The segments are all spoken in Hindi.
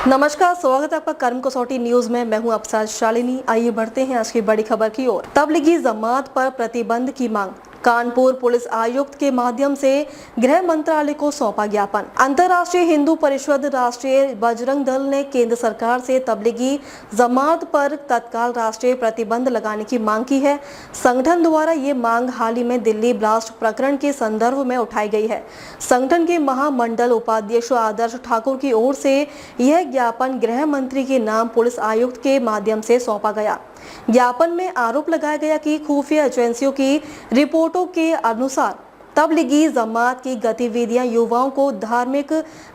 नमस्कार, स्वागत है आपका कर्म कसौटी न्यूज में। मैं हूं अफसार शालिनी। आइए बढ़ते हैं आज की बड़ी खबर की ओर। तबलीगी जमात पर प्रतिबंध की मांग। कानपुर पुलिस आयुक्त के माध्यम से गृह मंत्रालय को सौंपा ज्ञापन। अंतर्राष्ट्रीय हिंदू परिषद, राष्ट्रीय बजरंग दल ने केंद्र सरकार से तबलीगी जमात पर तत्काल राष्ट्रीय प्रतिबंध लगाने की मांग की है। संगठन द्वारा ये मांग हाल ही में दिल्ली ब्लास्ट प्रकरण के संदर्भ में उठाई गई है। संगठन के महामंडल उपाध्यक्ष आदर्श ठाकुर की ओर से यह ज्ञापन गृह मंत्री के नाम पुलिस आयुक्त के माध्यम से सौंपा गया। ज्ञापन में आरोप लगाया गया कि खुफिया एजेंसियों की रिपोर्टों के अनुसार तबलीगी जमात की गतिविधियां युवाओं को धार्मिक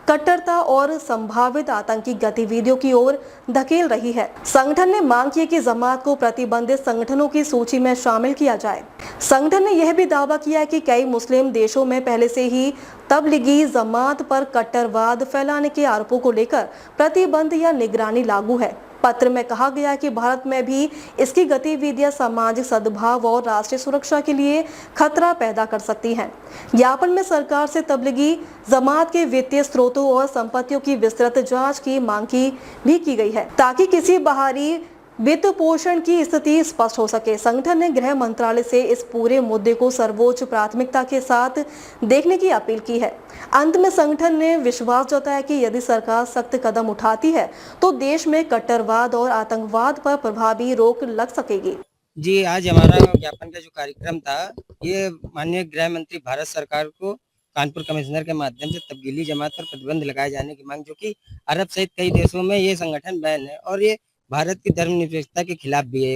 कट्टरता और संभावित आतंकी गतिविधियों की ओर धकेल रही है। संगठन ने मांग की कि जमात को प्रतिबंधित संगठनों की सूची में शामिल किया जाए। संगठन ने यह भी दावा किया कि कई मुस्लिम देशों में पहले से ही तबलीगी जमात पर कट्टरवाद फैलाने के आरोपों को लेकर प्रतिबंध या निगरानी लागू है। पत्र में कहा गया कि भारत में भी इसकी गतिविधियां सामाजिक सद्भाव और राष्ट्रीय सुरक्षा के लिए खतरा पैदा कर सकती हैं। ज्ञापन में सरकार से तबलीगी जमात के वित्तीय स्रोतों और संपत्तियों की विस्तृत जांच की मांग की गई है, ताकि किसी बाहरी वित्त पोषण की स्थिति स्पष्ट हो सके। संगठन ने गृह मंत्रालय से इस पूरे मुद्दे को सर्वोच्च प्राथमिकता के साथ देखने की अपील की है। अंत में संगठन ने विश्वास जताया कि यदि सरकार सख्त कदम उठाती है तो देश में कट्टरवाद और आतंकवाद पर प्रभावी रोक लग सकेगी। जी, आज हमारा ज्ञापन का जो कार्यक्रम था, ये माननीय गृह मंत्री भारत सरकार को कानपुर कमिश्नर के माध्यम से तब्दीली जमात पर प्रतिबंध लगाए जाने की मांग, जो कि अरब सहित कई देशों में ये संगठन बैन है और ये भारत की धर्मनिरपेक्षता के खिलाफ भी है।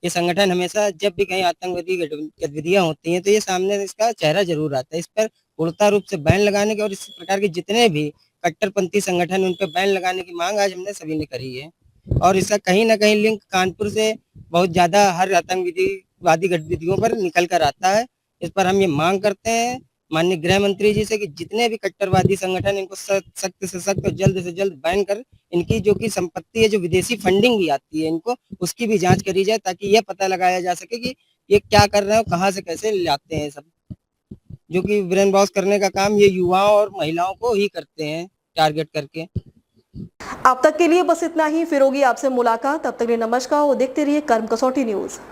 ये संगठन हमेशा जब भी कहीं आतंकवादी गतिविधियां होती हैं तो ये सामने इसका चेहरा जरूर आता है। इस पर पूर्णतः रूप से बैन लगाने की और इस प्रकार के जितने भी कट्टरपंथी संगठन उन पर बैन लगाने की मांग आज हमने सभी ने करी है। और इसका कहीं ना कहीं लिंक कानपुर से बहुत ज्यादा हर आतंकवादी गतिविधियों पर निकल कर आता है। इस पर हम ये मांग करते हैं माननीय गृह मंत्री जी से कि जितने भी कट्टरवादी संगठन इनको सख्त से सख्त और जल्द से जल्द बैन कर इनकी जो कि संपत्ति है, जो विदेशी फंडिंग भी आती है इनको, उसकी भी जांच करी जाए, ताकि यह पता लगाया जा सके कि ये क्या कर रहे हैं, कहाँ से कैसे लाते हैं सब। जो कि ब्रेन वॉश करने का काम ये युवाओं और महिलाओं को ही करते हैं टारगेट करके। अब तक के लिए बस इतना ही। फिर होगी आपसे मुलाकात। तब तक के लिए नमस्कार और देखते रहिए कर्म कसौटी न्यूज।